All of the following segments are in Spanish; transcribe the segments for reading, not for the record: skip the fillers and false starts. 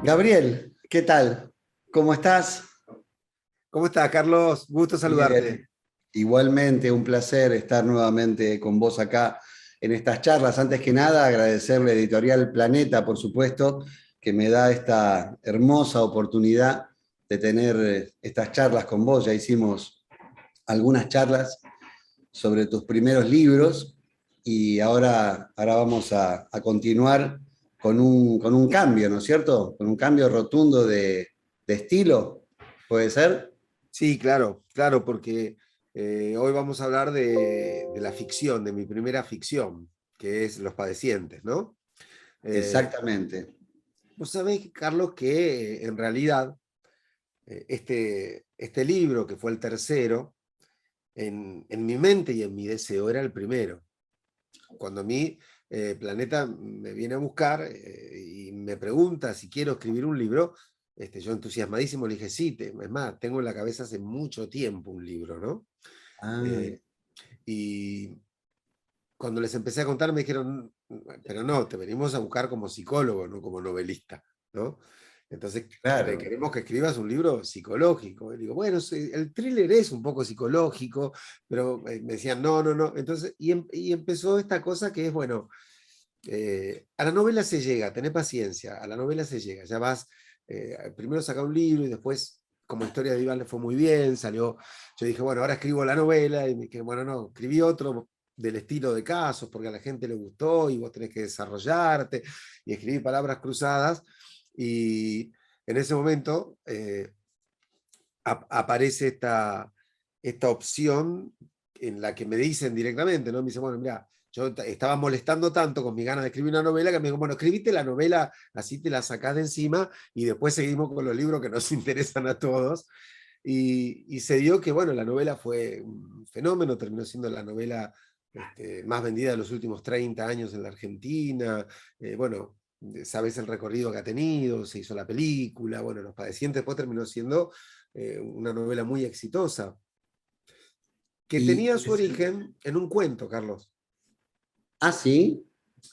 Gabriel, ¿qué tal? ¿Cómo estás? ¿Cómo estás, Carlos? Gusto Bien. saludarte. Igualmente, un placer estar nuevamente con vos acá en estas charlas. Antes que nada, agradecerle a Editorial Planeta, por supuesto, que me da esta hermosa oportunidad de tener estas charlas con vos. Ya hicimos algunas charlas sobre tus primeros libros y ahora vamos a continuar con un cambio, ¿no es cierto? Con un cambio rotundo de estilo, ¿puede ser? Sí, claro, claro, porque hoy vamos a hablar de la ficción, de mi primera ficción, que es Los Padecientes, ¿no? Eh, Exactamente. Vos sabés, Carlos, que en realidad este libro, que fue el tercero, en mi mente y en mi deseo era el primero. Cuando a mí Planeta me viene a buscar y me pregunta si quiero escribir un libro, yo entusiasmadísimo le dije, sí, es más, tengo en la cabeza hace mucho tiempo un libro, ¿no? Ah, Eh, y cuando les empecé a contar me dijeron, pero no, te venimos a buscar como psicólogo, no como novelista, ¿no? Entonces, claro. queremos que escribas un libro psicológico. Y digo, bueno, sí, el thriller es un poco psicológico, pero me decían, no, no, no. Entonces, y empezó esta cosa que es, bueno, a la novela se llega, tené paciencia, a la novela se llega, ya vas, primero saca un libro y después, como historia de Iván le fue muy bien, salió, yo dije, bueno, ahora escribo la novela, y me dije, bueno, no, escribí otro del estilo de casos, porque a la gente le gustó y vos tenés que desarrollarte, y escribí palabras cruzadas, y en ese momento aparece esta opción en la que me dicen directamente, ¿no? Me dicen, bueno, mira, yo estaba molestando tanto con mi ganas de escribir una novela que me dijo, bueno, escribiste la novela, así te la sacás de encima y después seguimos con los libros que nos interesan a todos. Y se dio que, bueno, la novela fue un fenómeno, terminó siendo la novela más vendida de los últimos 30 años en la Argentina. Bueno, sabes el recorrido que ha tenido, se hizo la película, bueno, Los Padecientes después terminó siendo una novela muy exitosa, que Y, tenía su origen en un cuento, Carlos. sí,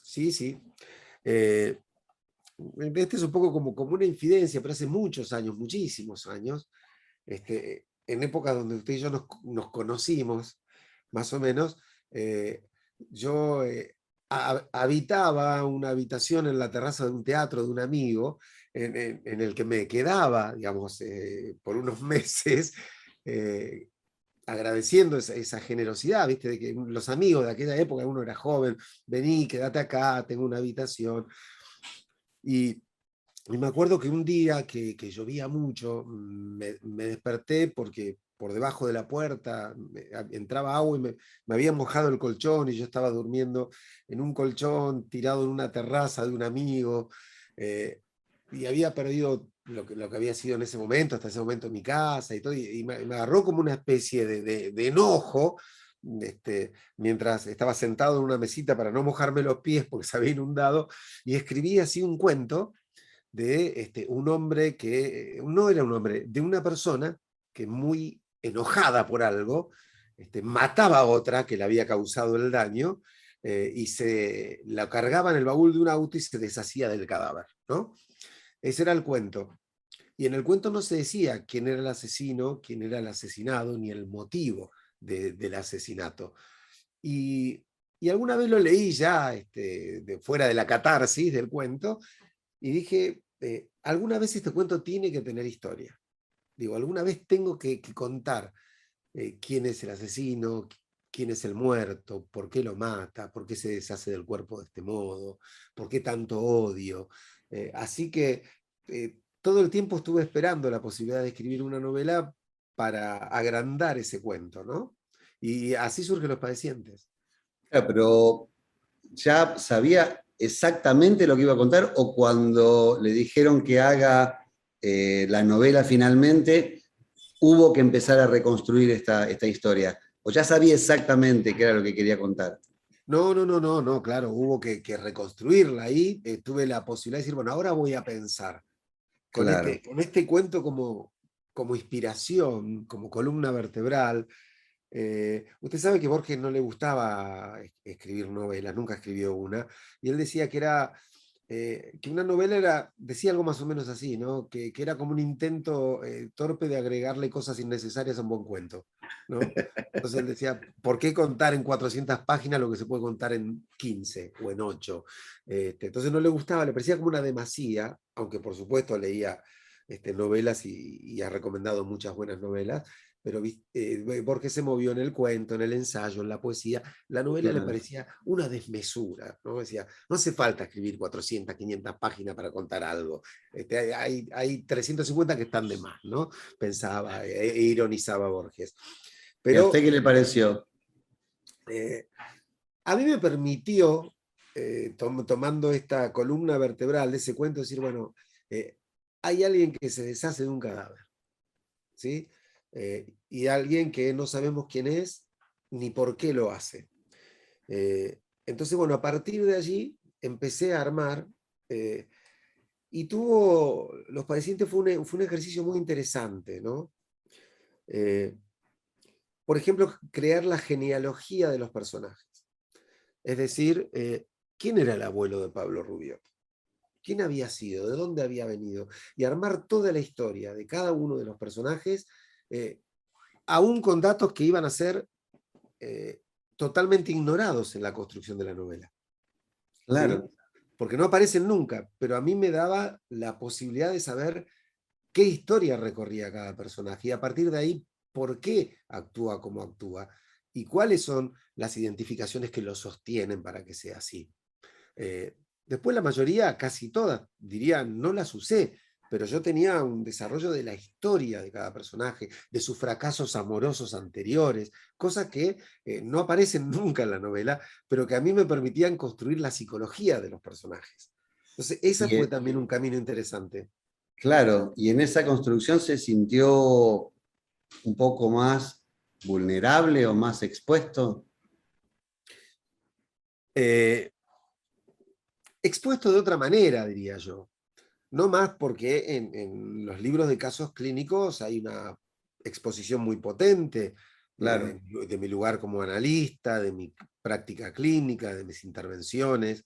Sí, sí. Eh, este es un poco como una infidencia, pero hace muchos años, muchísimos años, en épocas donde usted y yo nos conocimos, más o menos, yo habitaba una habitación en la terraza de un teatro de un amigo, en el que me quedaba, digamos, por unos meses, eh, agradeciendo esa generosidad, ¿viste? De que los amigos de aquella época, uno era joven, vení, quédate acá, tengo una habitación. Y y me acuerdo que un día que llovía mucho, me desperté porque por debajo de la puerta entraba agua y me había mojado el colchón y yo estaba durmiendo en un colchón tirado en una terraza de un amigo eh, y había perdido lo que había sido en ese momento, hasta ese momento mi casa y todo, y me agarró como una especie de enojo. Mientras estaba sentado en una mesita para no mojarme los pies porque se había inundado, y escribí así un cuento de un hombre que no era un hombre, de una persona que muy enojada por algo, mataba a otra que le había causado el daño y se la cargaba en el baúl de un auto y se deshacía del cadáver, ¿no? Ese era el cuento. Y en el cuento no se decía quién era el asesino, quién era el asesinado, ni el motivo del asesinato. Y, y alguna vez lo leí ya fuera de la catarsis del cuento y dije, alguna vez este cuento tiene que tener historia. Digo, alguna vez tengo que contar quién es el asesino, quién es el muerto, por qué lo mata, por qué se deshace del cuerpo de este modo, por qué tanto odio. Así que todo el tiempo estuve esperando la posibilidad de escribir una novela para agrandar ese cuento, ¿no? Y así surgen Los Padecientes. claro, pero ya sabía exactamente lo que iba a contar o cuando le dijeron que haga la novela finalmente, hubo que empezar a reconstruir esta historia. O ya sabía exactamente qué era lo que quería contar. No, no, no, no, no, claro, hubo que reconstruirla ahí. Tuve la posibilidad de decir, bueno, ahora voy a pensar con Claro. este cuento como inspiración, como columna vertebral. Usted sabe que Borges no le gustaba escribir novelas, nunca escribió una, y él decía que era que una novela decía algo más o menos así, ¿no? Que era como un intento torpe de agregarle cosas innecesarias a un buen cuento, ¿no? Entonces él decía, ¿por qué contar en 400 páginas lo que se puede contar en 15 o en 8? Entonces no le gustaba, le parecía como una demasía, aunque por supuesto leía novelas y ha recomendado muchas buenas novelas, pero Borges se movió en el cuento, en el ensayo, en la poesía. La novela le Claro. parecía una desmesura, ¿no? Decía, no hace falta escribir 400, 500 páginas para contar algo. Hay 350 que están de más, ¿no? Pensaba e ironizaba Borges. ¿Y a usted Pero qué le pareció? eh, a mí me permitió, tomando esta columna vertebral de ese cuento, decir, bueno, hay alguien que se deshace de un cadáver, ¿sí? Y alguien que no sabemos quién es ni por qué lo hace. Entonces, bueno, a partir de allí empecé a armar y Los Padecientes fue un ejercicio muy interesante, ¿no? Eh, por ejemplo, crear la genealogía de los personajes. Es decir, ¿quién era el abuelo de Pablo Rubio? ¿Quién había sido? ¿De dónde había venido? Y armar toda la historia de cada uno de los personajes, aún con datos que iban a ser eh, totalmente ignorados en la construcción de la novela. ¿Sí? Claro. Porque no aparecen nunca, pero a mí me daba la posibilidad de saber qué historia recorría cada personaje y a partir de ahí, por qué actúa como actúa y cuáles son las identificaciones que lo sostienen para que sea así. Eh, Después la mayoría, casi todas, diría, no las usé, pero yo tenía un desarrollo de la historia de cada personaje, de sus fracasos amorosos anteriores, cosas que no aparecen nunca en la novela, pero que a mí me permitían construir la psicología de los personajes. Entonces, ese Y, fue también un camino interesante. claro, y en esa construcción se sintió un poco más vulnerable o más expuesto. Eh, Expuesto de otra manera, diría yo. No más porque en los libros de casos clínicos hay una exposición muy potente Claro. de mi lugar como analista, de mi práctica clínica, de mis intervenciones,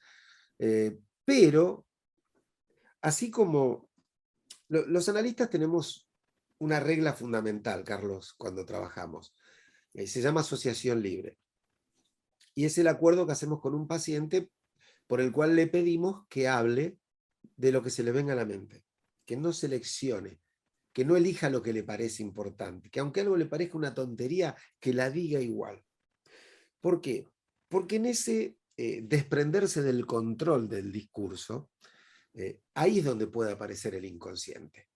pero así como los analistas tenemos una regla fundamental, Carlos, cuando trabajamos, se llama asociación libre, y es el acuerdo que hacemos con un paciente por el cual le pedimos que hable de lo que se le venga a la mente, que no seleccione, que no elija lo que le parece importante, que aunque algo le parezca una tontería, que la diga igual. ¿Por qué? Porque en ese desprenderse del control del discurso, ahí es donde puede aparecer el inconsciente.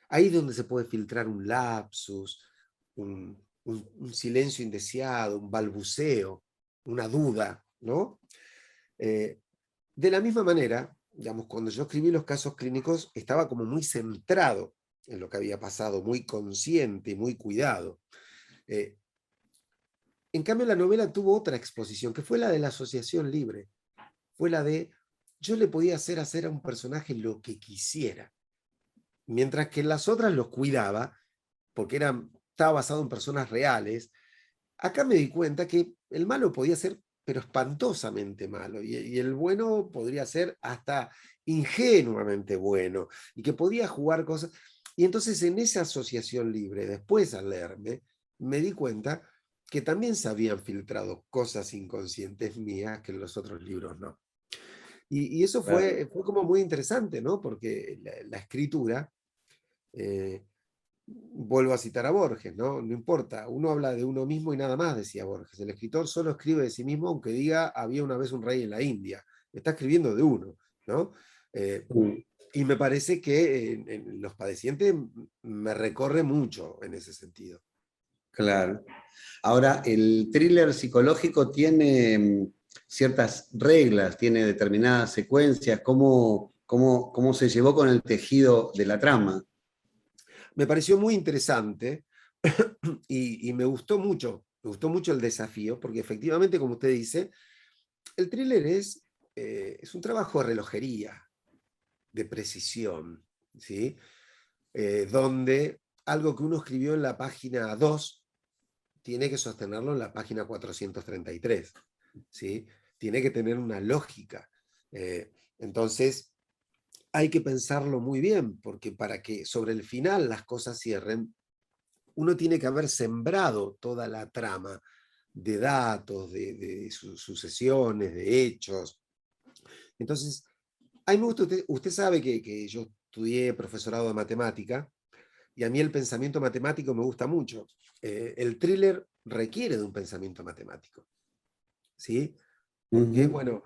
Ahí es donde se puede filtrar un lapsus, un silencio indeseado, un balbuceo, una duda, ¿no? Eh, de la misma manera, digamos, cuando yo escribí los casos clínicos, estaba como muy centrado en lo que había pasado, muy consciente y muy cuidado. Eh, en cambio, la novela tuvo otra exposición, que fue la de la asociación libre. Fue la de, yo le podía hacer a un personaje lo que quisiera, mientras que en las otras los cuidaba, porque estaba basado en personas reales. Acá me di cuenta que el malo podía ser, pero espantosamente malo, y el bueno podría ser hasta ingenuamente bueno, y que podía jugar cosas. Y entonces en esa asociación libre, después al leerme, me di cuenta que también se habían filtrado cosas inconscientes mías que en los otros libros no. Y eso Claro. fue como muy interesante, ¿no? Porque la escritura, eh, vuelvo a citar a Borges, ¿no? No importa, uno habla de uno mismo y nada más, decía Borges. El escritor solo escribe de sí mismo, aunque diga había una vez un rey en la India. Está escribiendo de uno, ¿no? Eh, Mm. y me parece que en Los Padecientes me recorre mucho en ese sentido. Claro. Ahora, el thriller psicológico tiene ciertas reglas, tiene determinadas secuencias. ¿Cómo se llevó con el tejido de la trama? Me pareció muy interesante y me gustó mucho el desafío, porque efectivamente, como usted dice, el thriller es un trabajo de relojería, de precisión, ¿sí? Donde algo que uno escribió en la página 2 tiene que sostenerlo en la página 433, ¿sí? Tiene que tener una lógica. Entonces, hay que pensarlo muy bien, porque para que sobre el final las cosas cierren, uno tiene que haber sembrado toda la trama de datos, de sucesiones, de hechos. Entonces, a mí me gusta, usted sabe que yo estudié profesorado de matemática, y a mí el pensamiento matemático me gusta mucho. El thriller requiere de un pensamiento matemático, ¿sí? Porque, Ujú. bueno,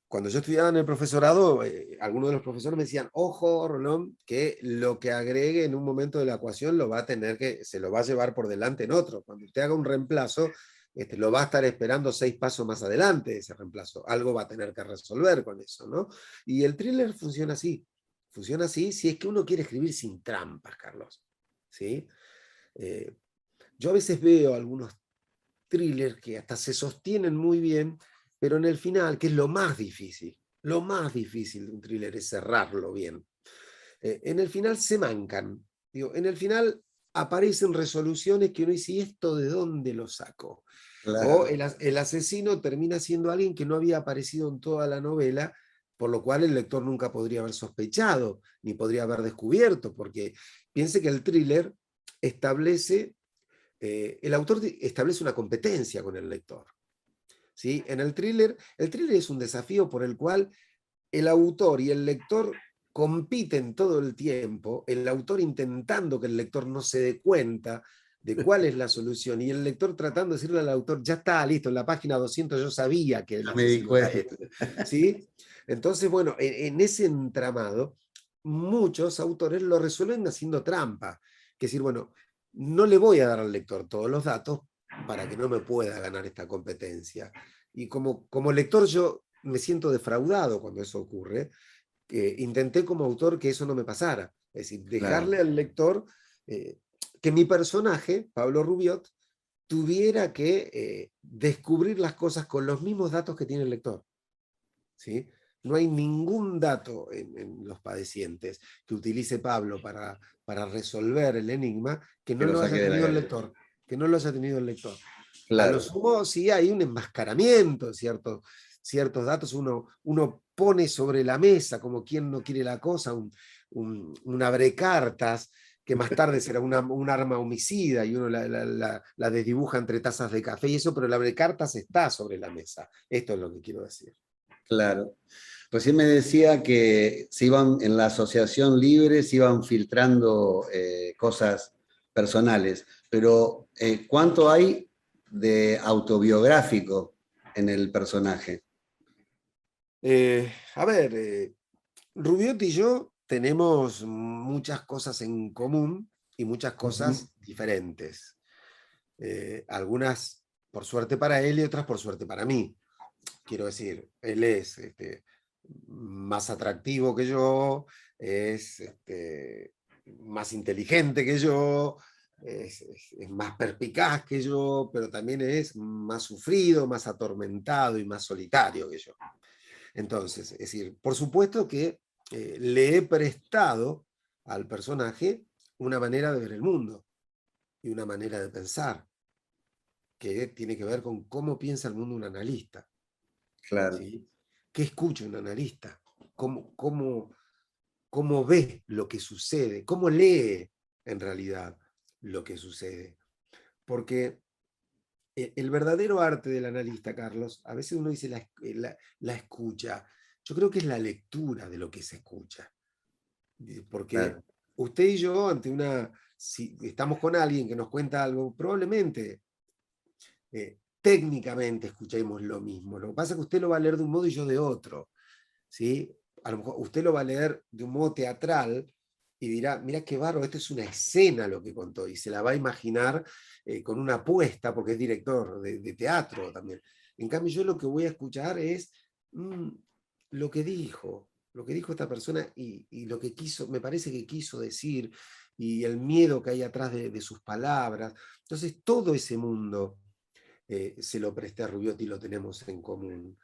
cuando yo estudiaba en el profesorado, algunos de los profesores me decían, ojo, Rolón, que lo que agregue en un momento de la ecuación lo va a tener se lo va a llevar por delante en otro. Cuando usted haga un reemplazo, lo va a estar esperando 6 pasos más adelante ese reemplazo. Algo va a tener que resolver con eso, ¿no? Y el thriller funciona así. Funciona así si es que uno quiere escribir sin trampas, Carlos. ¿Sí? Eh, yo a veces veo algunos thrillers que hasta se sostienen muy bien, pero en el final, que es lo más difícil de un thriller es cerrarlo bien. En el final se mancan. Digo, en el final aparecen resoluciones que uno dice, ¿y esto de dónde lo sacó? O Claro. el asesino termina siendo alguien que no había aparecido en toda la novela, por lo cual el lector nunca podría haber sospechado, ni podría haber descubierto, porque piense que el thriller establece, el autor establece una competencia con el lector. ¿Sí? En el thriller es un desafío por el cual el autor y el lector compiten todo el tiempo, el autor intentando que el lector no se dé cuenta de cuál es la solución y el lector tratando de decirle al autor, ya está, listo, en la página 200 yo sabía que el Ya me di asesino era cuenta. este. ¿Sí? Entonces, bueno, en ese entramado, muchos autores lo resuelven haciendo trampa, que es decir, bueno, no le voy a dar al lector todos los datos para que no me pueda ganar esta competencia. Y como lector yo me siento defraudado cuando eso ocurre. Intenté como autor que eso no me pasara. Es decir, Claro. dejarle al lector que mi personaje, Pablo Rubiot, tuviera que descubrir las cosas con los mismos datos que tiene el lector. ¿Sí? No hay ningún dato en los padecientes que utilice Pablo para resolver el enigma que Que no lo lo saque haya de la tenido el galleta. lector. Que no lo haya tenido el lector. A lo Claro. sumo, sí hay un enmascaramiento de ciertos datos, uno pone sobre la mesa, como quien no quiere la cosa, un abrecartas, que más tarde será un arma homicida y uno la desdibuja entre tazas de café y eso, pero el abrecartas está sobre la mesa. Esto es lo que quiero decir. Claro. Recién me decía que se iban en la asociación libre, se iban filtrando cosas personales, pero ¿cuánto hay de autobiográfico en el personaje? A ver, Rubiot y yo tenemos muchas cosas en común y muchas Ujú. cosas diferentes. Algunas por suerte para él y otras por suerte para mí. Quiero decir, él es más atractivo que yo, es más inteligente que yo, es más perspicaz que yo, pero también es más sufrido, más atormentado y más solitario que yo. Entonces, es decir, por supuesto que le he prestado al personaje una manera de ver el mundo y una manera de pensar que tiene que ver con cómo piensa el mundo un analista. Claro, ¿Sí? ¿Qué escucha un analista? ¿Cómo ve lo que sucede? ¿Cómo lee en realidad lo que sucede? Porque el verdadero arte del analista, Carlos, a veces uno dice la escucha. Yo creo que es la lectura de lo que se escucha. Porque claro. usted y yo, si estamos con alguien que nos cuenta algo, probablemente técnicamente escuchemos lo mismo. Lo que pasa es que usted lo va a leer de un modo y yo de otro. ¿Sí? A lo mejor usted lo va a leer de un modo teatral y dirá, mira qué bárbaro, esto es una escena lo que contó, y se la va a imaginar con una apuesta, porque es director de teatro también. En cambio, yo lo que voy a escuchar es mm, lo que dijo esta persona y lo que quiso, me parece que quiso decir, y el miedo que hay atrás de sus palabras. Entonces, todo ese mundo se lo presté a Rubiotti y lo tenemos en común.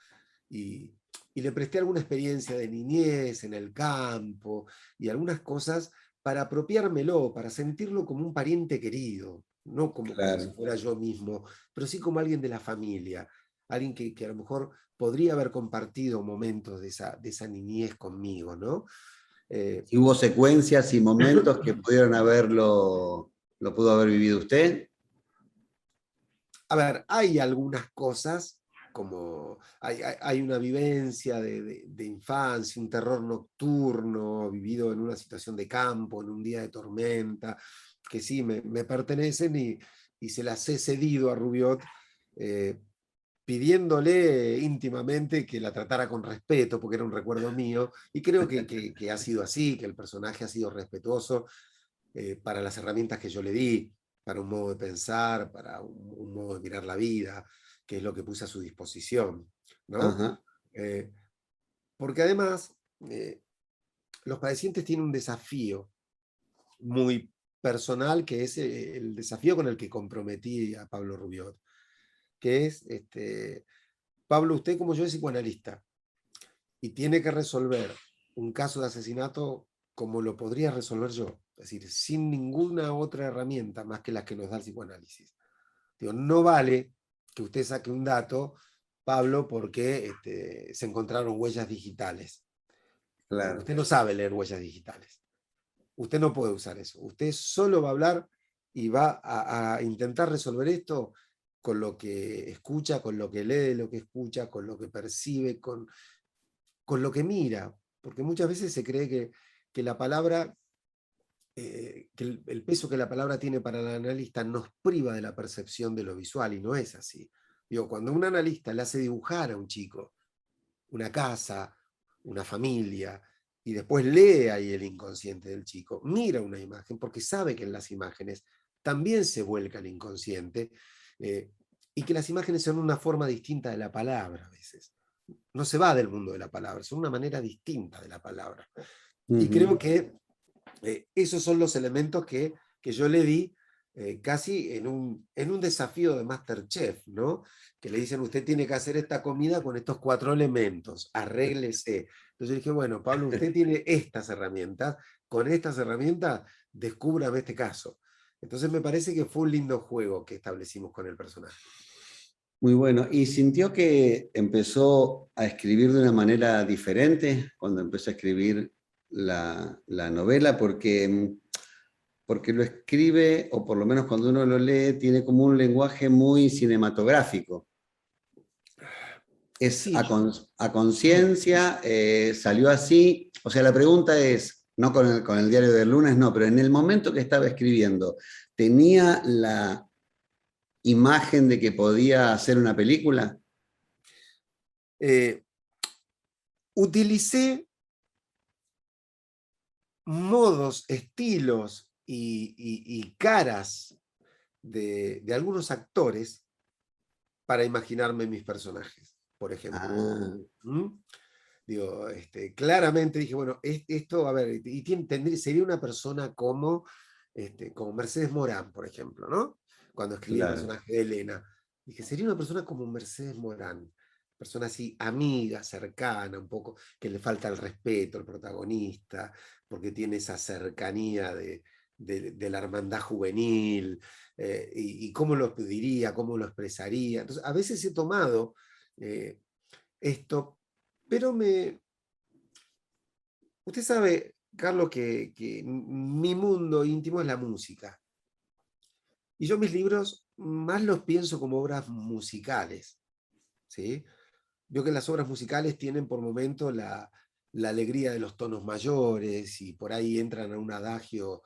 Y, y le presté alguna experiencia de niñez en el campo y algunas cosas para apropiármelo, para sentirlo como un pariente querido, no como si Claro. fuera yo mismo, pero sí como alguien de la familia. alguien que a lo mejor podría haber compartido momentos de esa niñez conmigo, ¿no? ¿Y hubo secuencias y momentos que pudieron lo pudo haber vivido usted? A ver, hay algunas cosas, como hay una vivencia de infancia, un terror nocturno, vivido en una situación de campo, en un día de tormenta, que sí me pertenecen y se las he cedido a Rubiot, eh, pidiéndole íntimamente que la tratara con respeto, porque era un recuerdo mío, y creo que ha sido así, que el personaje ha sido respetuoso para las herramientas que yo le di, para un modo de pensar, para un modo de mirar la vida, que es lo que puse a su disposición, ¿no? Ajá, Eh, porque además, eh, los padecientes tienen un desafío muy personal, que es el desafío con el que comprometí a Pablo Rubiot, que es, Pablo, usted como yo es psicoanalista, y tiene que resolver un caso de asesinato como lo podría resolver yo, es decir, sin ninguna otra herramienta más que las que nos da el psicoanálisis. Digo, no vale que usted saque un dato, Pablo, porque se encontraron huellas digitales. claro. Usted no sabe leer huellas digitales. Usted no puede usar eso. Usted solo va a hablar y va a intentar resolver esto con lo que escucha, con lo que lee, lo que escucha, con lo que percibe, con lo que mira, porque muchas veces se cree que la palabra, que el peso que la palabra tiene para el analista nos priva de la percepción de lo visual, y no es así. Digo, cuando un analista le hace dibujar a un chico una casa, una familia, y después lee ahí el inconsciente del chico, mira una imagen, porque sabe que en las imágenes también se vuelca el inconsciente, eh, y que las imágenes son una forma distinta de la palabra a veces. No se va del mundo de la palabra, son una manera distinta de la palabra. Y creo Ujú. que esos son los elementos que yo le di casi en un desafío de MasterChef, ¿no? Que le dicen, usted tiene que hacer esta comida con estos 4 elementos, arréglese. Entonces yo dije, bueno, Pablo, usted tiene estas herramientas, con estas herramientas descúbrame este caso. Entonces me parece que fue un lindo juego que establecimos con el personaje. Muy bueno. ¿Y sintió que empezó a escribir de una manera diferente cuando empezó a escribir la novela? Porque lo escribe, o por lo menos cuando uno lo lee, tiene como un lenguaje muy cinematográfico. Es Sí, a conciencia, salió así. O sea, la pregunta es, no con el diario del lunes, no, pero en el momento que estaba escribiendo, ¿tenía la imagen de que podía hacer una película? eh, utilicé modos, estilos y caras de algunos actores para imaginarme mis personajes, por ejemplo. Ah, ¿Mm? Digo, claramente dije, bueno, esto, a ver, sería una persona como, como Mercedes Morán, por ejemplo, ¿no? Cuando escribí el claro. personaje de Elena. Dije, sería una persona como Mercedes Morán, persona así amiga, cercana, un poco, que le falta el respeto al protagonista, porque tiene esa cercanía de la hermandad juvenil, y cómo lo diría, cómo lo expresaría. Entonces, a veces he tomado eh, esto, pero usted sabe, Carlos, que mi mundo íntimo es la música. Y yo mis libros más los pienso como obras musicales, ¿sí? Veo que las obras musicales tienen por momento la alegría de los tonos mayores y por ahí entran a un adagio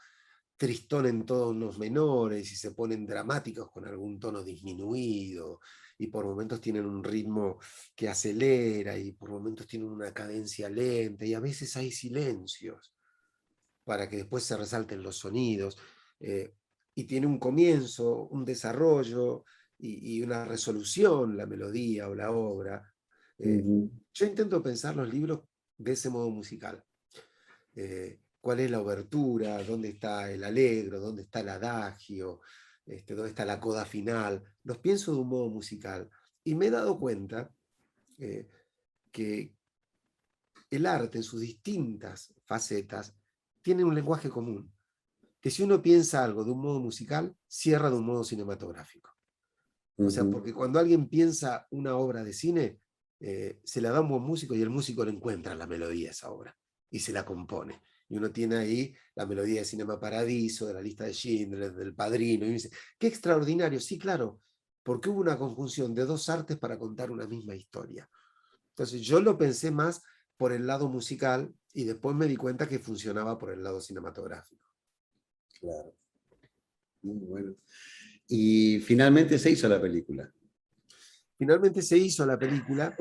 tristón en tonos menores y se ponen dramáticos con algún tono disminuido y por momentos tienen un ritmo que acelera y por momentos tienen una cadencia lenta y a veces hay silencios para que después se resalten los sonidos, eh, y tiene un comienzo, un desarrollo y una resolución, la melodía o la obra. Ujú. Yo intento pensar los libros de ese modo musical. ¿Cuál es la obertura? ¿Dónde está el allegro? ¿Dónde está el adagio? ¿Dónde está la coda final? Los pienso de un modo musical. Y me he dado cuenta eh, que el arte en sus distintas facetas tiene un lenguaje común, que si uno piensa algo de un modo musical, cierra de un modo cinematográfico. O sea, Ujú. porque cuando alguien piensa una obra de cine, se la da a un buen músico y el músico le encuentra la melodía a esa obra y se la compone. Y uno tiene ahí la melodía de Cinema Paradiso, de la lista de Schindler, del Padrino, y dice, qué extraordinario, sí, claro, porque hubo una conjunción de dos artes para contar una misma historia. Entonces yo lo pensé más por el lado musical y después me di cuenta que funcionaba por el lado cinematográfico. Claro, muy bueno. Y finalmente se hizo la película. Finalmente se hizo la película.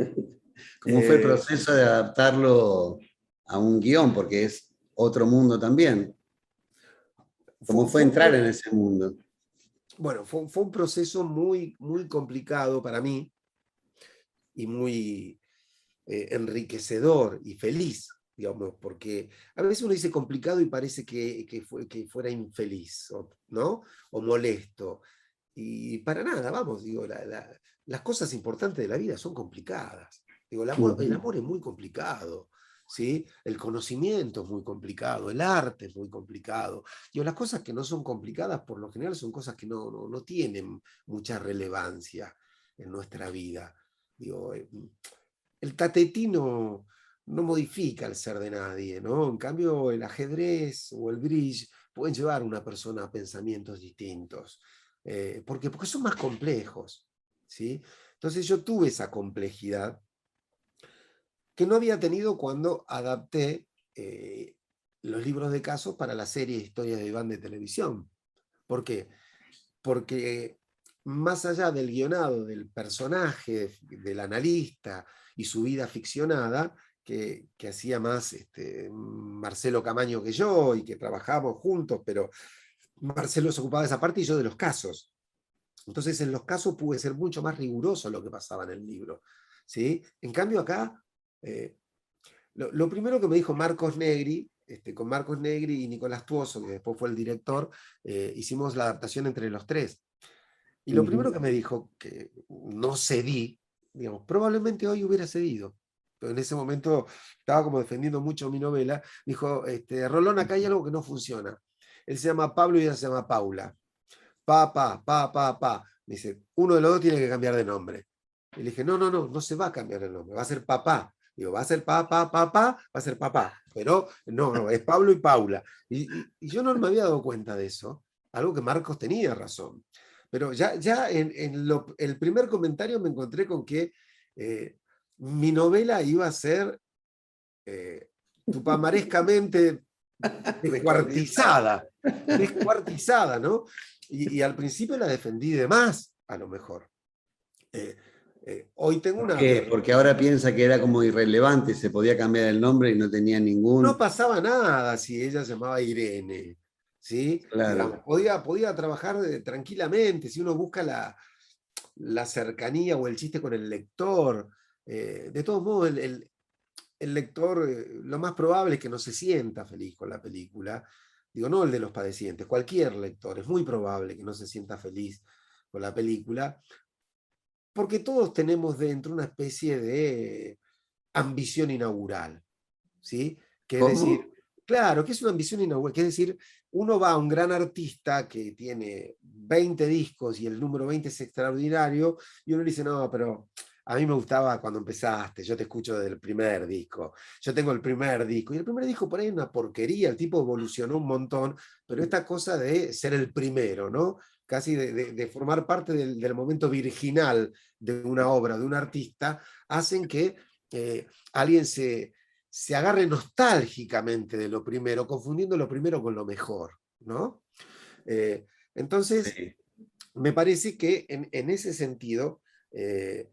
¿Cómo fue el eh, proceso de adaptarlo a un guión? Porque es otro mundo también. ¿Cómo fue fue un, entrar en ese mundo? bueno, fue un proceso muy, muy complicado para mí y muy enriquecedor y feliz, digamos, porque a veces uno dice complicado y parece que fuera infeliz, ¿no? O molesto. Y para nada, vamos, digo, las cosas importantes de la vida son complicadas. Digo, el Ujú. amor es muy complicado, ¿sí? El conocimiento es muy complicado, el arte es muy complicado. Digo, las cosas que no son complicadas, por lo general, son cosas que no tienen mucha relevancia en nuestra vida. Digo, el tatetí no modifica el ser de nadie, ¿no? En cambio, el ajedrez o el bridge pueden llevar a una persona a pensamientos distintos, porque son más complejos, ¿sí? Entonces yo tuve esa complejidad que no había tenido cuando adapté los libros de casos para la serie Historias de Iván de televisión. ¿Por qué? Porque más allá del guionado del personaje, del analista y su vida ficcionada, que hacía más Marcelo Camaño que yo y que trabajamos juntos, pero Marcelo se ocupaba de esa parte y yo de los casos. Entonces en los casos pude ser mucho más riguroso lo que pasaba en el libro. ¿Sí? En cambio acá, eh, lo primero que me dijo Marcos Negri, con Marcos Negri y Nicolás Tuoso, que después fue el director, hicimos la adaptación entre los tres. Y lo primero Ujú. que me dijo, que no cedí, digamos, probablemente hoy hubiera cedido, pero en ese momento estaba como defendiendo mucho mi novela, me dijo, Rolón, acá hay algo que no funciona. Él se llama Pablo y ella se llama Paula. Pa. Me dice, uno de los dos tiene que cambiar de nombre. Y le dije, no se va a cambiar el nombre, va a ser papá. Digo, va a ser va a ser papá. Pero no, es Pablo y Paula. Y yo no me había dado cuenta de eso, algo que Marcos tenía razón. Pero ya el primer comentario me encontré con que mi novela iba a ser eh, tupamarescamente Descuartizado. descuartizada, ¿no? Y al principio la defendí de más, a lo mejor. Eh, hoy tengo ¿Por una qué? Porque ahora piensa que era como irrelevante, se podía cambiar el nombre y no tenía no ningún. pasaba nada si ella se llamaba Irene, ¿sí? Claro. Digamos, podía trabajar tranquilamente, si uno busca la cercanía o el chiste con el lector. De todos modos, el lector, lo más probable es que no se sienta feliz con la película. Digo, no el de los padecientes, cualquier lector, es muy probable que no se sienta feliz con la película, porque todos tenemos dentro una especie de ambición inaugural, ¿sí? Que es decir, ¿Cómo? claro, que es una ambición inaugural, que es decir, uno va a un gran artista que tiene 20 discos y el número 20 es extraordinario, y uno le dice, no, pero a mí me gustaba cuando empezaste, yo te escucho desde el primer disco, yo tengo el primer disco, y el primer disco por ahí es una porquería, el tipo evolucionó un montón, pero esta cosa de ser el primero, ¿no? Casi de formar parte del momento virginal de una obra, de un artista, hacen que alguien se agarre nostálgicamente de lo primero, confundiendo lo primero con lo mejor, ¿no? Eh, entonces, Sí. me parece que en ese sentido, eh,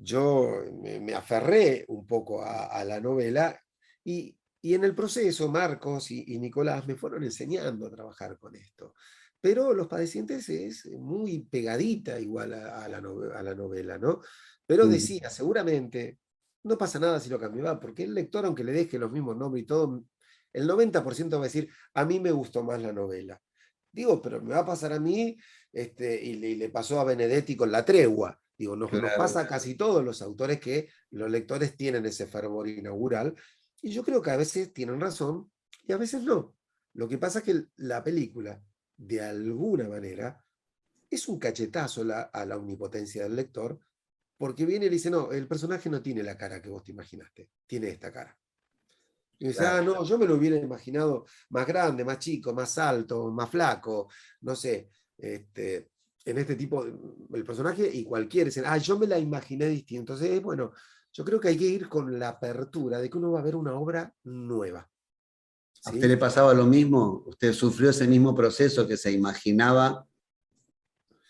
yo me aferré un poco a la novela y en el proceso Marcos y Nicolás me fueron enseñando a trabajar con esto. Pero Los Padecientes es muy pegadita igual a la novela, ¿no? Pero Ujú. decía, seguramente no pasa nada si lo cambiaba, porque el lector, aunque le deje los mismos nombres y todo, el 90% va a decir, a mí me gustó más la novela. Digo, pero me va a pasar a mí, y le pasó a Benedetti con La Tregua. Digo, nos Claro. pasa a casi todos los autores que los lectores tienen ese fervor inaugural, y yo creo que a veces tienen razón y a veces no. Lo que pasa es que la película, de alguna manera, es un cachetazo a la omnipotencia del lector, porque viene y le dice, no, el personaje no tiene la cara que vos te imaginaste, tiene esta cara. Y dice, Claro. ah, no, yo me lo hubiera imaginado más grande, más chico, más alto, más flaco, no sé, en este tipo, el personaje y cualquier escena. Ah, yo me la imaginé distinto. Entonces, bueno, yo creo que hay que ir con la apertura de que uno va a ver una obra nueva. ¿A usted le ¿Sí? pasaba lo mismo? ¿Usted sufrió ese mismo proceso que se lo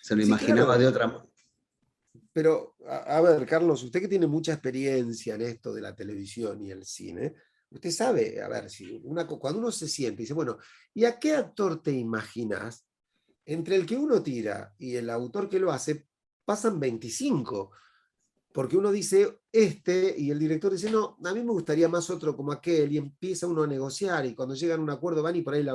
Sí, imaginaba de claro. otra manera? Pero, a ver, Carlos, usted que tiene mucha experiencia en esto de la televisión y el cine, usted sabe, a ver, si cuando uno se siente y dice, bueno, ¿y a qué actor te imaginas? Entre el que uno tira y el autor que lo hace, pasan 25, porque uno dice y el director dice, no, a mí me gustaría más otro como aquel, y empieza uno a negociar, y cuando llegan a un acuerdo van y por ahí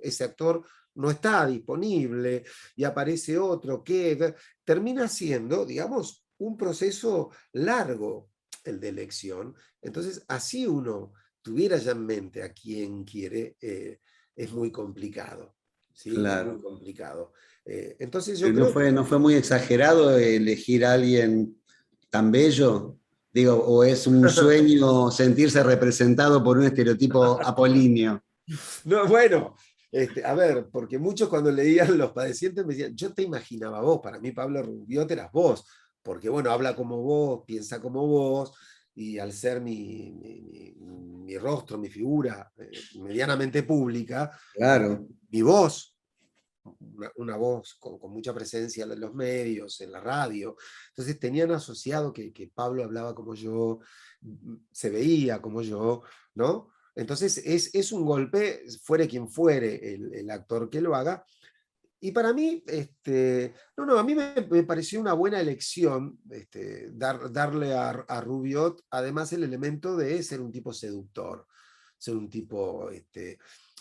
ese actor no está disponible, y aparece otro que termina siendo, digamos, un proceso largo el de elección. Entonces, así uno tuviera ya en mente a quien quiere, es muy complicado. ¿Sí? Es muy Claro. complicado. Entonces yo Pero ¿no creo fue, que no fue muy exagerado elegir a alguien tan bello? Digo, ¿o es un sueño sentirse representado por un estereotipo apolíneo? no, bueno, a ver, porque muchos cuando leían Los Padecientes me decían, yo te imaginaba vos, para mí Pablo Rubiot eras vos, porque bueno, habla como vos, piensa como vos, y al ser mi rostro, mi figura medianamente pública, Claro, mi voz, una voz con mucha presencia en los medios, en la radio, entonces tenían asociado que Pablo hablaba como yo, se veía como yo, ¿no? Entonces es un golpe, fuere quien fuere el actor que lo haga. Y para mí, no, a mí me pareció una buena elección darle a Rubiot, además, el elemento de ser un tipo seductor, ser un tipo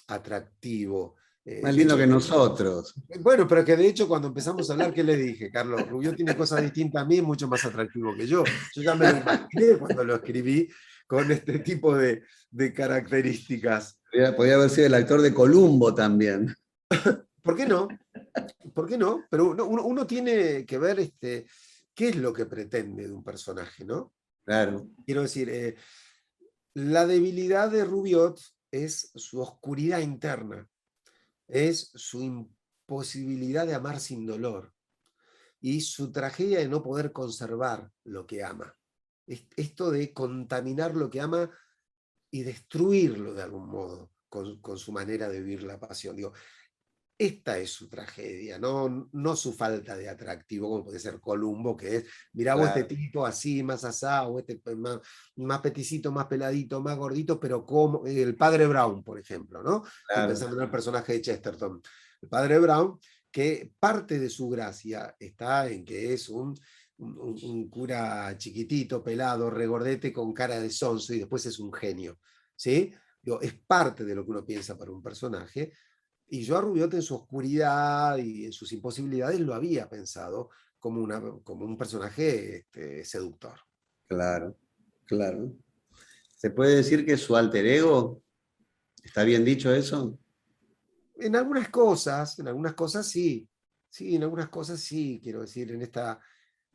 atractivo. más De lindo hecho, que nosotros. bueno, pero que de hecho cuando empezamos a hablar, ¿qué le dije, Carlos? Rubiot tiene cosas distintas a mí, mucho más atractivo que yo. Yo ya me lo imaginé cuando lo escribí con este tipo de características. Podría haber sido el actor de Columbo también. ¿Por qué no? ¿Por qué no? Pero uno tiene que ver qué es lo que pretende de un personaje, ¿no? Claro, Quiero decir, la debilidad de Rubiot es su oscuridad interna, es su imposibilidad de amar sin dolor y su tragedia de no poder conservar lo que ama. Esto de contaminar lo que ama y destruirlo de algún modo con su manera de vivir la pasión. Digo, esta es su tragedia, no su falta de atractivo, como puede ser Columbo, que es, mirá vos este claro, tipo así, más asado, o más peticito, más peladito, más gordito, pero como el padre Brown, por ejemplo, ¿no? Estoy claro. pensando en el personaje de Chesterton. El padre Brown, que parte de su gracia está en que es un cura chiquitito, pelado, regordete, con cara de sonso, y después es un genio, ¿sí? Digo, es parte de lo que uno piensa para un personaje, y yo a Rubiot en su oscuridad y en sus imposibilidades lo había pensado como un personaje seductor. Claro, claro. ¿Se puede decir que es su alter ego? ¿Está bien dicho eso? En algunas cosas sí, sí, en algunas cosas sí, quiero decir,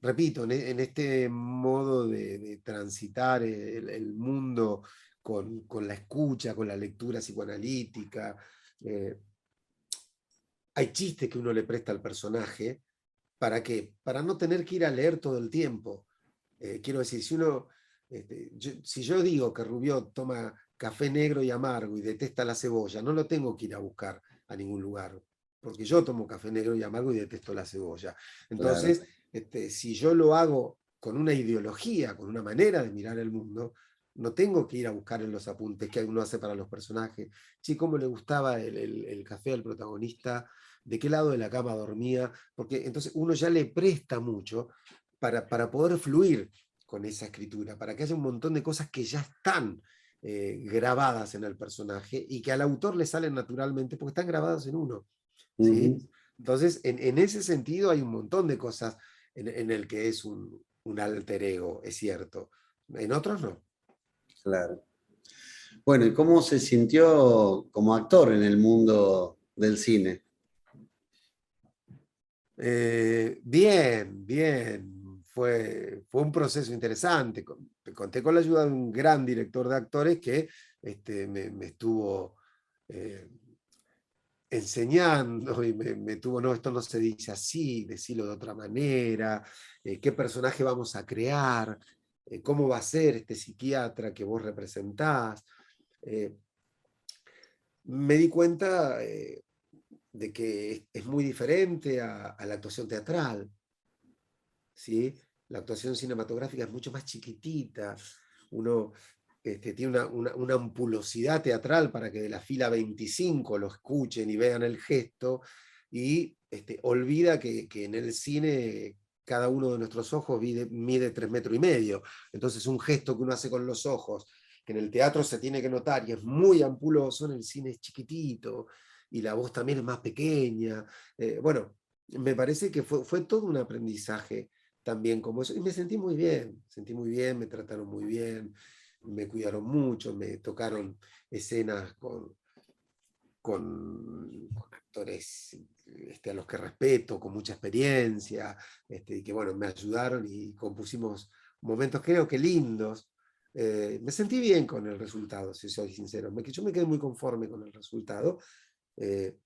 repito, en este modo de transitar el mundo con la escucha, con la lectura psicoanalítica. eh, Hay chistes que uno le presta al personaje. ¿Para qué? Para no tener que ir a leer todo el tiempo. Quiero decir, si yo digo que Rubiot toma café negro y amargo y detesta la cebolla, no lo tengo que ir a buscar a ningún lugar, porque yo tomo café negro y amargo y detesto la cebolla. Claro, Entonces, si yo lo hago con una ideología, con una manera de mirar el mundo, no tengo que ir a buscar en los apuntes que uno hace para los personajes. Sí, cómo le gustaba el café al protagonista, de qué lado de la cama dormía, porque entonces uno ya le presta mucho para poder fluir con esa escritura, para que haya un montón de cosas que ya están grabadas en el personaje y que al autor le salen naturalmente porque están grabadas en uno. ¿Sí? ujú, Entonces, en ese sentido hay un montón de cosas en el que es un alter ego, es cierto. En otros no. claro. Bueno, ¿y cómo se sintió como actor en el mundo del cine? Bien, bien. Fue un proceso interesante. Conté con la ayuda de un gran director de actores que me estuvo eh, enseñando y me tuvo, no, esto no se dice así, decirlo de otra manera, qué personaje vamos a crear, cómo va a ser este psiquiatra que vos representás. Eh, Me di cuenta de que es muy diferente a la actuación teatral, ¿sí? La actuación cinematográfica es mucho más chiquitita, uno tiene una ampulosidad teatral para que de la fila 25 lo escuchen y vean el gesto, y olvida que en el cine cada uno de nuestros ojos mide 3,5 metros. Entonces un gesto que uno hace con los ojos, que en el teatro se tiene que notar y es muy ampuloso, en el cine es chiquitito, y la voz también es más pequeña. Bueno, me parece que fue todo un aprendizaje también como eso, y me sentí muy bien, me trataron muy bien, me cuidaron mucho, me tocaron escenas con actores a los que respeto, con mucha experiencia, y que bueno, me ayudaron y compusimos momentos creo que lindos. Me sentí bien con el resultado, si soy sincero. Yo me quedé muy conforme con el resultado. Eh,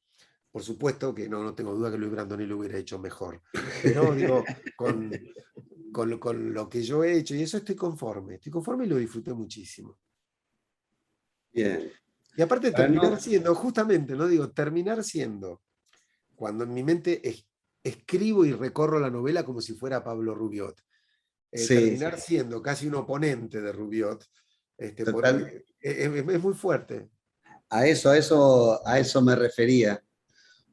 por supuesto que no tengo duda que Luis Brandoni lo hubiera hecho mejor. Pero digo, con lo que yo he hecho, y eso estoy conforme y lo disfruté muchísimo. Bien. Y aparte terminar Bueno, siendo, justamente, ¿no? Digo, terminar siendo, cuando en mi mente escribo y recorro la novela como si fuera Pablo Rubiot, sí, terminar siendo casi un oponente de Rubiot, total. es muy fuerte. A eso me refería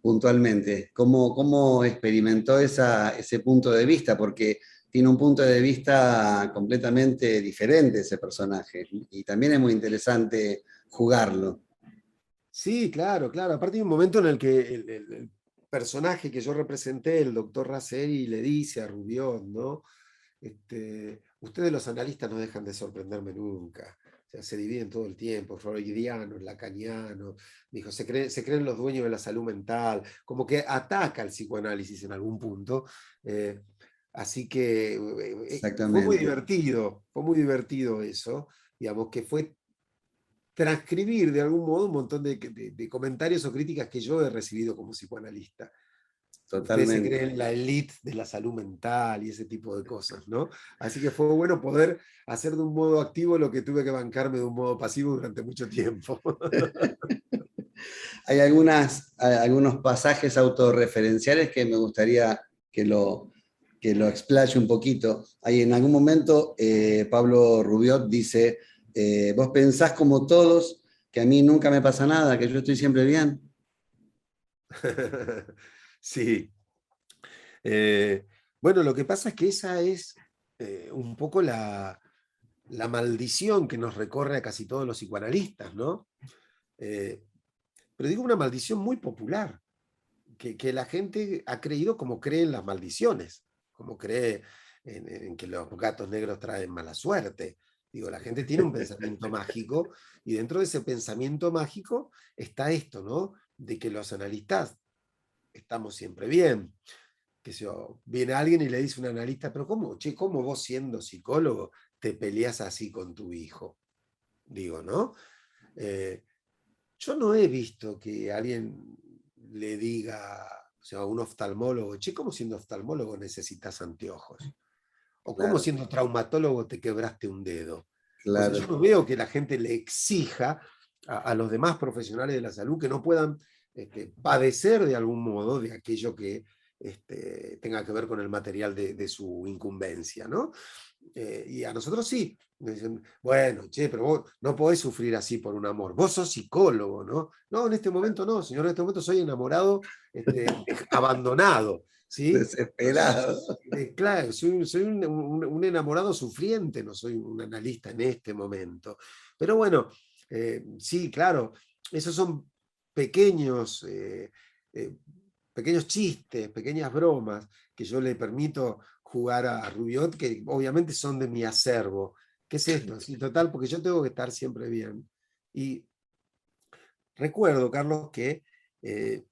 puntualmente. ¿Cómo experimentó ese punto de vista? Porque tiene un punto de vista completamente diferente ese personaje. Y también es muy interesante jugarlo. Sí, claro, claro. Aparte hay un momento en el que el personaje que yo representé, el doctor Raceri, le dice a Rubiot, ¿no? Ustedes los analistas no dejan de sorprenderme nunca. O sea, se dividen todo el tiempo, freudianos, lacanianos, dijo, se creen los dueños de la salud mental, como que ataca el psicoanálisis en algún punto. Eh, Así que Exactamente. fue muy divertido eso, digamos, que fue transcribir de algún modo un montón de comentarios o críticas que yo he recibido como psicoanalista. Ustedes se Totalmente. creen la elite de la salud mental y ese tipo de cosas, ¿no? Así que fue bueno poder hacer de un modo activo lo que tuve que bancarme de un modo pasivo durante mucho tiempo. Hay algunos pasajes autorreferenciales que me gustaría que lo explaye un poquito. Hay en algún momento Pablo Rubiot dice, vos pensás como todos que a mí nunca me pasa nada, que yo estoy siempre bien. Sí. Eh, bueno, lo que pasa es que esa es un poco la maldición que nos recorre a casi todos los psicoanalistas, ¿no? Eh, pero digo una maldición muy popular, que la gente ha creído como cree en las maldiciones, como cree en que los gatos negros traen mala suerte. Digo, la gente tiene un pensamiento mágico y dentro de ese pensamiento mágico está esto, ¿no? De que los analistas estamos siempre bien. Que si viene alguien y le dice a un analista, pero ¿cómo, che, cómo vos siendo psicólogo te peleas así con tu hijo? Digo, ¿no? Eh, yo no he visto que alguien le diga, o sea, a un oftalmólogo, che, ¿cómo siendo oftalmólogo necesitas anteojos? O ¿cómo Claro, siendo traumatólogo te quebraste un dedo? O sea, yo claro. no veo que la gente le exija a los demás profesionales de la salud que no puedan padecer de algún modo de aquello que tenga que ver con el material de su incumbencia, ¿no? Y a nosotros sí. Nos dicen, bueno, che, pero vos no podés sufrir así por un amor. Vos sos psicólogo, ¿no? No, en este momento no, señor, en este momento soy enamorado, abandonado, ¿sí? Desesperado. Claro, soy un enamorado sufriente, no soy un analista en este momento. Pero bueno, sí, claro, esos son pequeños, eh, pequeños chistes, pequeñas bromas que yo le permito jugar a Rubiot, que obviamente son de mi acervo. ¿Qué es esto? Sí, total, porque yo tengo que estar siempre bien. Y recuerdo, Carlos, que eh,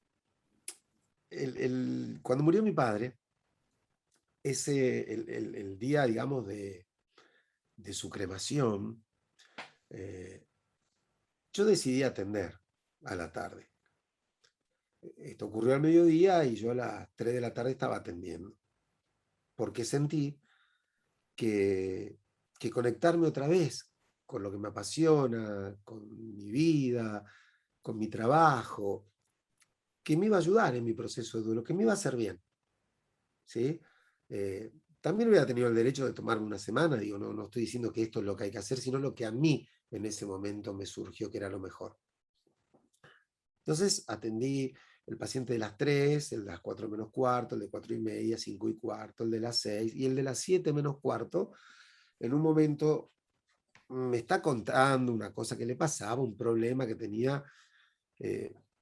cuando murió mi padre, el día, digamos, de su cremación, yo decidí atender a la tarde. Esto ocurrió al mediodía y yo a las 3 de la tarde estaba atendiendo, porque sentí que, que conectarme otra vez con lo que me apasiona, con mi vida, con mi trabajo, que me iba a ayudar en mi proceso de duelo, que me iba a hacer bien. ¿Sí? También hubiera tenido el derecho de tomarme una semana, digo, no estoy diciendo que esto es lo que hay que hacer, sino lo que a mí en ese momento me surgió que era lo mejor. Entonces atendí el paciente de las 3, el de las 4 menos cuarto, el de 4 y media, 5 y cuarto, el de las 6 y el de las 7 menos cuarto. En un momento me está contando una cosa que le pasaba, un problema que tenía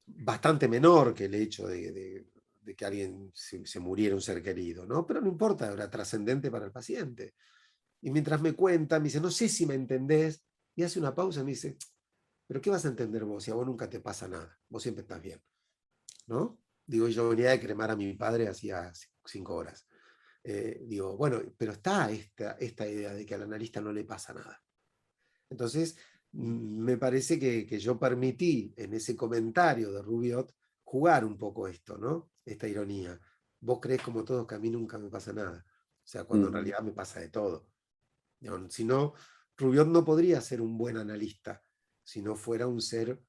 bastante menor que el hecho de que alguien se muriera, un ser querido, ¿no? Pero no importa, era trascendente para el paciente. Y mientras me cuenta, me dice, no sé si me entendés, y hace una pausa y me dice, pero ¿qué vas a entender vos si a vos nunca te pasa nada? Vos siempre estás bien, ¿no? Digo, yo venía de cremar a mi padre hacía 5 horas. Digo, bueno, pero está esta idea de que al analista no le pasa nada. Entonces, me parece que yo permití en ese comentario de Rubiot jugar un poco esto, ¿no? Esta ironía. Vos crees como todos que a mí nunca me pasa nada. O sea, cuando en realidad me pasa de todo. Si no, Rubiot no podría ser un buen analista si no fuera un ser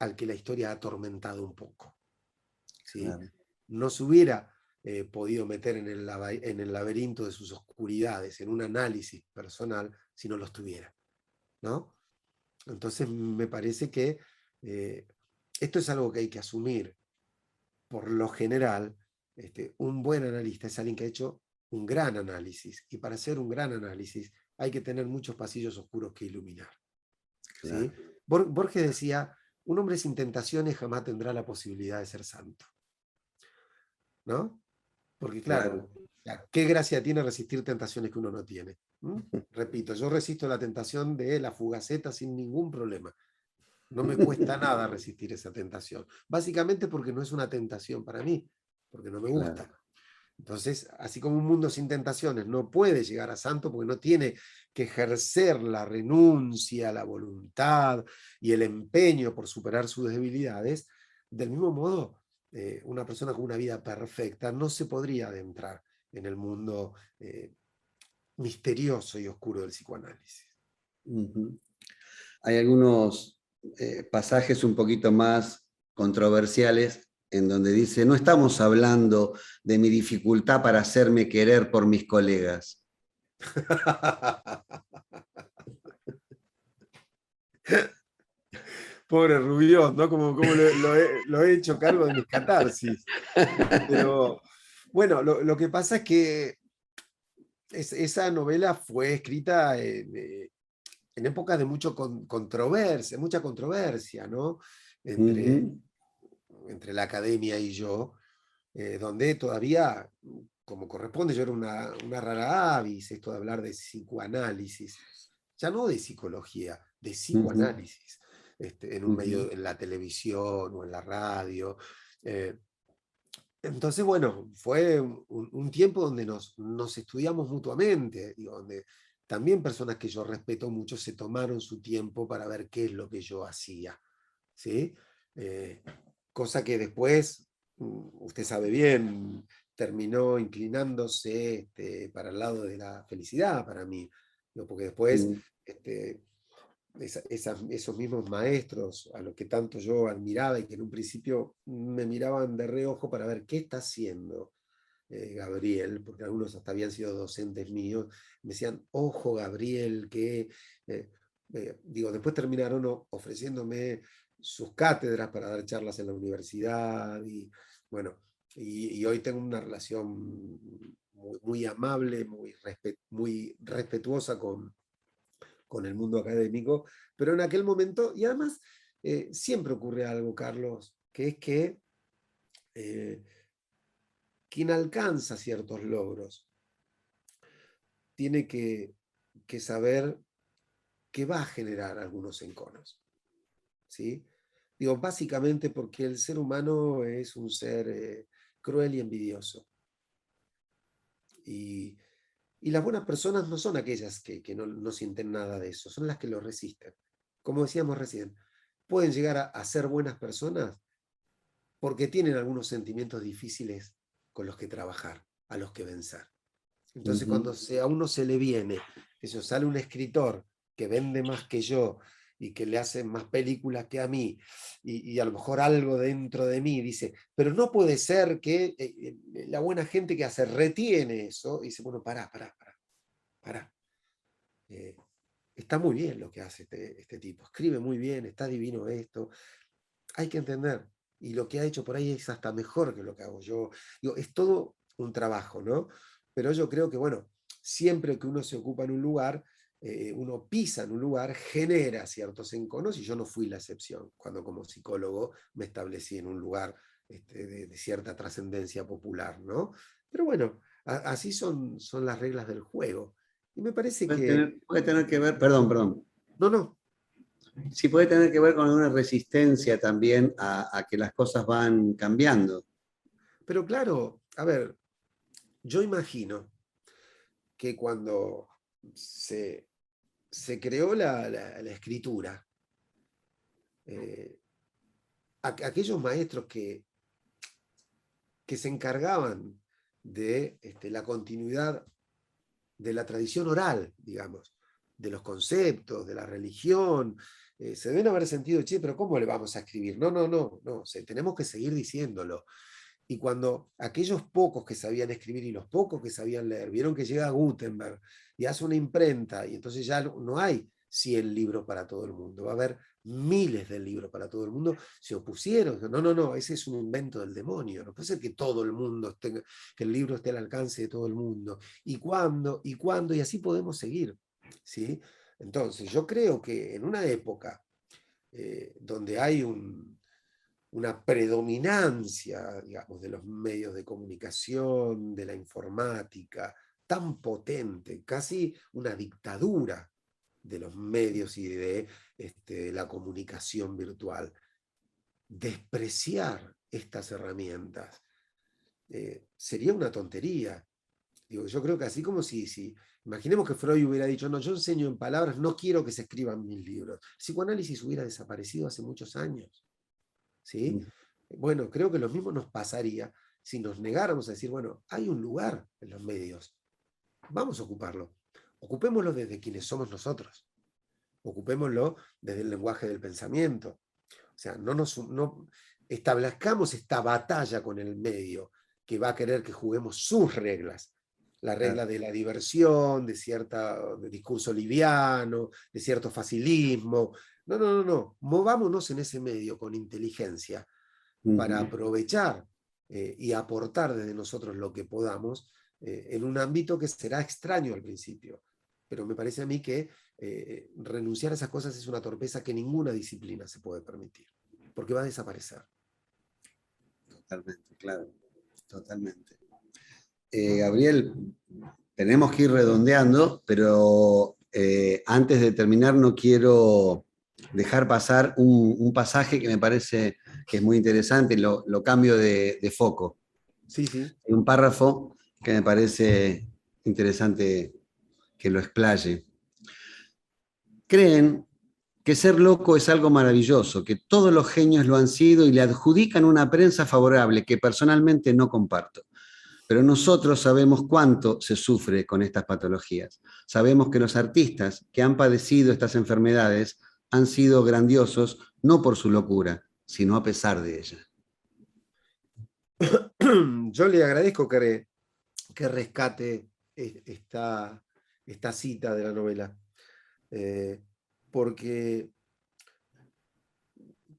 al que la historia ha atormentado un poco. ¿Sí? Claro. No se hubiera podido meter en el laberinto de sus oscuridades, en un análisis personal, si no los tuviera, ¿no? Entonces me parece que esto es algo que hay que asumir. Por lo general, un buen analista es alguien que ha hecho un gran análisis, y para hacer un gran análisis hay que tener muchos pasillos oscuros que iluminar. ¿Sí? Claro. Borges decía, un hombre sin tentaciones jamás tendrá la posibilidad de ser santo, ¿no? Porque claro, Claro. ¿qué gracia tiene resistir tentaciones que uno no tiene? ¿Mm? Repito, yo resisto la tentación de la fugaceta sin ningún problema. No me cuesta nada resistir esa tentación. Básicamente porque no es una tentación para mí, porque no me Claro. gusta. Entonces, así como un mundo sin tentaciones no puede llegar a santo porque no tiene que ejercer la renuncia, la voluntad y el empeño por superar sus debilidades, del mismo modo, una persona con una vida perfecta no se podría adentrar en el mundo misterioso y oscuro del psicoanálisis. Ujú. Hay algunos pasajes un poquito más controversiales en donde dice, no estamos hablando de mi dificultad para hacerme querer por mis colegas. Pobre Rubión, ¿no? Como lo he hecho cargo de mis catarsis. Pero bueno, lo que pasa es que esa novela fue escrita en épocas de mucha controversia, ¿no? Entre, Ujú. entre la academia y yo, donde todavía, como corresponde, yo era una rara avis, esto de hablar de psicoanálisis, ya no de psicología, de Ujú. psicoanálisis, en un Ujú. medio, en la televisión o en la radio. eh, entonces, bueno, fue un tiempo donde nos estudiamos mutuamente, digo, donde también personas que yo respeto mucho se tomaron su tiempo para ver qué es lo que yo hacía, ¿sí? Eh, Cosa que después, usted sabe bien, terminó inclinándose para el lado de la felicidad para mí, ¿no? Porque después Mm. este, esos mismos maestros a los que tanto yo admiraba y que en un principio me miraban de reojo para ver qué está haciendo Gabriel, porque algunos hasta habían sido docentes míos, me decían, ojo Gabriel, que, digo, después terminaron ofreciéndome sus cátedras para dar charlas en la universidad, y bueno, y hoy tengo una relación muy amable, muy respetuosa con el mundo académico, pero en aquel momento, y además siempre ocurre algo, Carlos, que es que eh, quien alcanza ciertos logros tiene que saber que va a generar algunos enconos, ¿sí? Digo, básicamente porque el ser humano es un ser cruel y envidioso. Y, y las buenas personas no son aquellas que no sienten nada de eso, son las que lo resisten. Como decíamos recién, pueden llegar a ser buenas personas porque tienen algunos sentimientos difíciles con los que trabajar, a los que vencer. Entonces, cuando a uno se le viene, eso, sale un escritor que vende más que yo y que le hace más películas que a mí, y a lo mejor algo dentro de mí dice, pero no puede ser que la buena gente que hace retiene eso, y dice, bueno, pará. Eh, Está muy bien lo que hace este tipo, escribe muy bien, está divino esto, hay que entender. Y lo que ha hecho por ahí es hasta mejor que lo que hago yo. Digo, es todo un trabajo, ¿no? Pero yo creo que, bueno, siempre que uno se ocupa en un lugar, uno pisa en un lugar, genera ciertos enconos, y yo no fui la excepción cuando como psicólogo me establecí en un lugar de cierta trascendencia popular, ¿no? Pero bueno, así son las reglas del juego. Y me parece que, Puede tener que ver, perdón, no, sí puede tener que ver con una resistencia también a que las cosas van cambiando. pero claro, a ver, yo imagino que cuando se, se creó la escritura, eh, aquellos maestros que se encargaban de la continuidad de la tradición oral, digamos, de los conceptos, de la religión, se deben haber sentido, che, pero ¿cómo le vamos a escribir? No, tenemos que seguir diciéndolo. Y cuando aquellos pocos que sabían escribir y los pocos que sabían leer vieron que llega Gutenberg y hace una imprenta, y entonces ya no hay 100 libros para todo el mundo, va a haber miles de libros para todo el mundo, se opusieron. No, ese es un invento del demonio. No puede ser que todo el mundo esté, que el libro esté al alcance de todo el mundo. ¿Y cuándo? ¿Y cuándo? Y así podemos seguir. ¿Sí? Entonces, yo creo que en una época donde hay una predominancia, digamos, de los medios de comunicación, de la informática, tan potente, casi una dictadura de los medios y de la comunicación virtual. Despreciar estas herramientas sería una tontería. Digo, yo creo que así como si imaginemos que Freud hubiera dicho, no, yo enseño en palabras, no quiero que se escriban mis libros. El psicoanálisis hubiera desaparecido hace muchos años. ¿Sí? Bueno, creo que lo mismo nos pasaría si nos negáramos a decir, bueno, hay un lugar en los medios, vamos a ocuparlo. Ocupémoslo desde quienes somos nosotros. Ocupémoslo desde el lenguaje del pensamiento. O sea, no establezcamos esta batalla con el medio que va a querer que juguemos sus reglas. La regla de la diversión, de discurso liviano, de cierto facilismo. No. Movámonos en ese medio con inteligencia para aprovechar y aportar desde nosotros lo que podamos en un ámbito que será extraño al principio. Pero me parece a mí que renunciar a esas cosas es una torpeza que ninguna disciplina se puede permitir, porque va a desaparecer. Totalmente, claro, totalmente. Gabriel, tenemos que ir redondeando, pero antes de terminar no quiero dejar pasar un pasaje que me parece que es muy interesante, lo cambio de foco. Sí. Hay un párrafo que me parece interesante que lo explaye. Creen que ser loco es algo maravilloso, que todos los genios lo han sido y le adjudican una prensa favorable que personalmente no comparto. Pero nosotros sabemos cuánto se sufre con estas patologías. Sabemos que los artistas que han padecido estas enfermedades han sido grandiosos no por su locura, sino a pesar de ella. Yo le agradezco que rescate esta cita de la novela, porque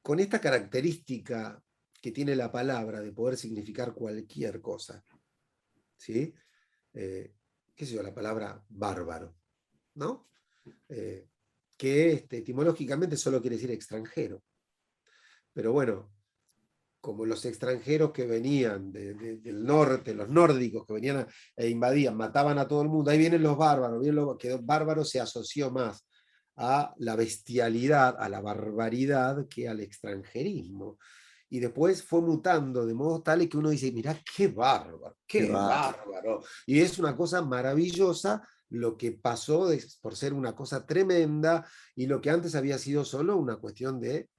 con esta característica que tiene la palabra de poder significar cualquier cosa, ¿sí? ¿Qué sé yo? La palabra bárbaro, ¿no? Que etimológicamente solo quiere decir extranjero. Pero bueno, como los extranjeros que venían del norte, los nórdicos que venían e invadían, mataban a todo el mundo, ahí vienen los bárbaros, que bárbaro se asoció más a la bestialidad, a la barbaridad, que al extranjerismo. Y después fue mutando de modo tal que uno dice, mirá, qué bárbaro, qué bárbaro. Y es una cosa maravillosa lo que pasó por ser una cosa tremenda y lo que antes había sido solo una cuestión de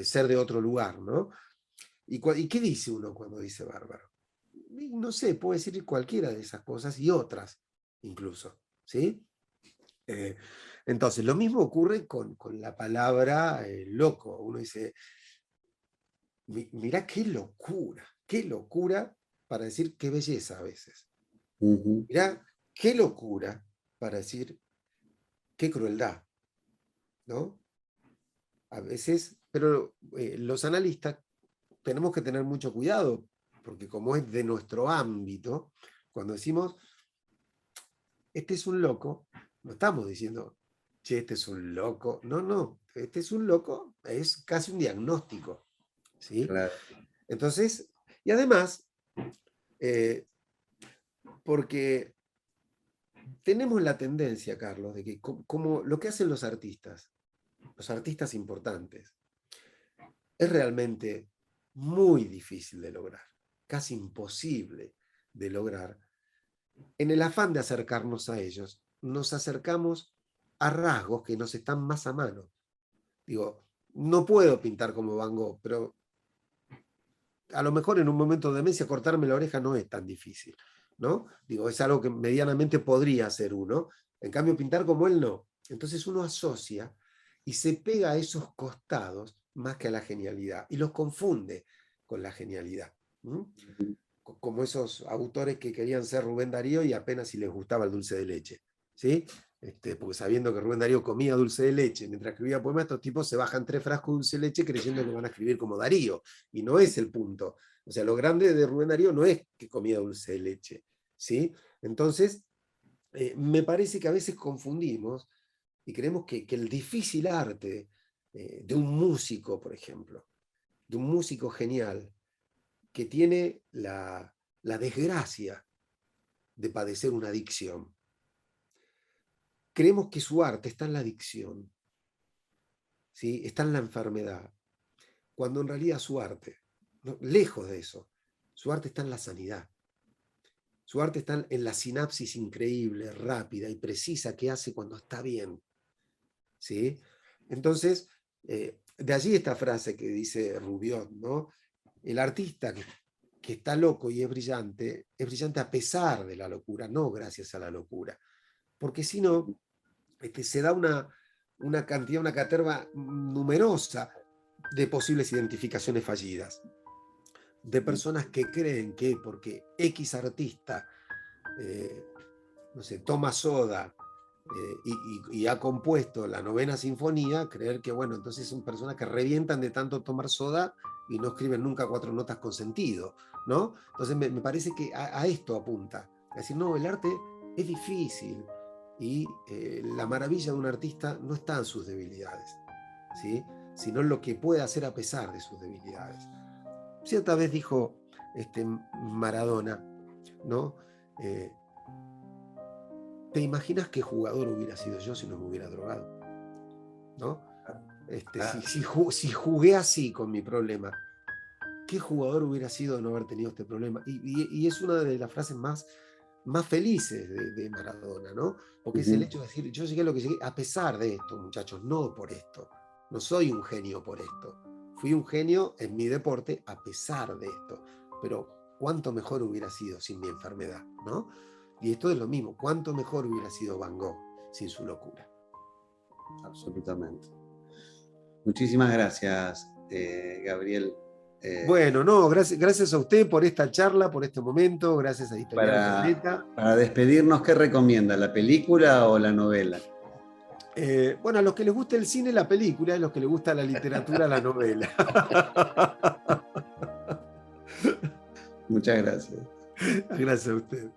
ser de otro lugar, ¿no? ¿Y qué dice uno cuando dice bárbaro? Y no sé, puede decir cualquiera de esas cosas y otras incluso, ¿sí? Entonces, lo mismo ocurre con la palabra loco. Uno dice, mirá qué locura para decir qué belleza a veces. Mirá qué locura para decir qué crueldad, ¿no? A veces, pero los analistas tenemos que tener mucho cuidado, porque como es de nuestro ámbito, cuando decimos, este es un loco, no estamos diciendo, che, este es un loco. No, no, este es un loco, es casi un diagnóstico, ¿sí? Claro. Entonces, y además, porque tenemos la tendencia, Carlos, de que como lo que hacen los artistas importantes, es realmente muy difícil de lograr, casi imposible de lograr. En el afán de acercarnos a ellos, nos acercamos a rasgos que nos están más a mano. Digo, no puedo pintar como Van Gogh, pero a lo mejor en un momento de demencia cortarme la oreja no es tan difícil, ¿no? Digo, es algo que medianamente podría hacer uno. En cambio, pintar como él no. Entonces uno asocia y se pega a esos costados más que a la genialidad y los confunde con la genialidad. Como esos autores que querían ser Rubén Darío y apenas si les gustaba el dulce de leche, ¿sí? Porque sabiendo que Rubén Darío comía dulce de leche mientras escribía poemas, estos tipos se bajan 3 frascos de dulce de leche creyendo que van a escribir como Darío, y no es el punto. O sea, lo grande de Rubén Darío no es que comía dulce de leche, ¿sí? Entonces, me parece que a veces confundimos y creemos que el difícil arte de un músico, por ejemplo, de un músico genial, que tiene la desgracia de padecer una adicción. Creemos que su arte está en la adicción, ¿sí? Está en la enfermedad, cuando en realidad su arte, ¿no? Lejos de eso, su arte está en la sanidad. Su arte está en la sinapsis increíble, rápida y precisa que hace cuando está bien, ¿sí? Entonces, de allí esta frase que dice Rubiot, ¿no? El artista que está loco y es brillante a pesar de la locura, no gracias a la locura. Porque si no, se da una cantidad, una caterva numerosa de posibles identificaciones fallidas, de personas que creen que porque X artista, no sé, toma soda y ha compuesto la novena sinfonía, creer que, bueno, entonces son personas que revientan de tanto tomar soda y no escriben nunca 4 notas con sentido, ¿no? Entonces me parece que a esto apunta. Es decir, no, el arte es difícil y la maravilla de un artista no está en sus debilidades, ¿sí? Sino en lo que puede hacer a pesar de sus debilidades. Cierta vez dijo Maradona, ¿no? ¿Te imaginas qué jugador hubiera sido yo si no me hubiera drogado? ¿No? Si jugué así con mi problema, ¿qué jugador hubiera sido de no haber tenido este problema? Y es una de las frases más felices de Maradona, ¿no? Porque es el hecho de decir, yo llegué a lo que llegué a pesar de esto, muchachos, no por esto. No soy un genio por esto. Fui un genio en mi deporte a pesar de esto. Pero cuánto mejor hubiera sido sin mi enfermedad, ¿no? Y esto es lo mismo, cuánto mejor hubiera sido Van Gogh sin su locura. Absolutamente. Muchísimas gracias, Gabriel. Bueno, no, gracias a usted por esta charla, por este momento, gracias a Editorial Planeta. Para despedirnos, ¿qué recomienda? ¿La película o la novela? Bueno, a los que les gusta el cine, la película, a los que les gusta la literatura, la novela. Muchas gracias. Gracias a usted.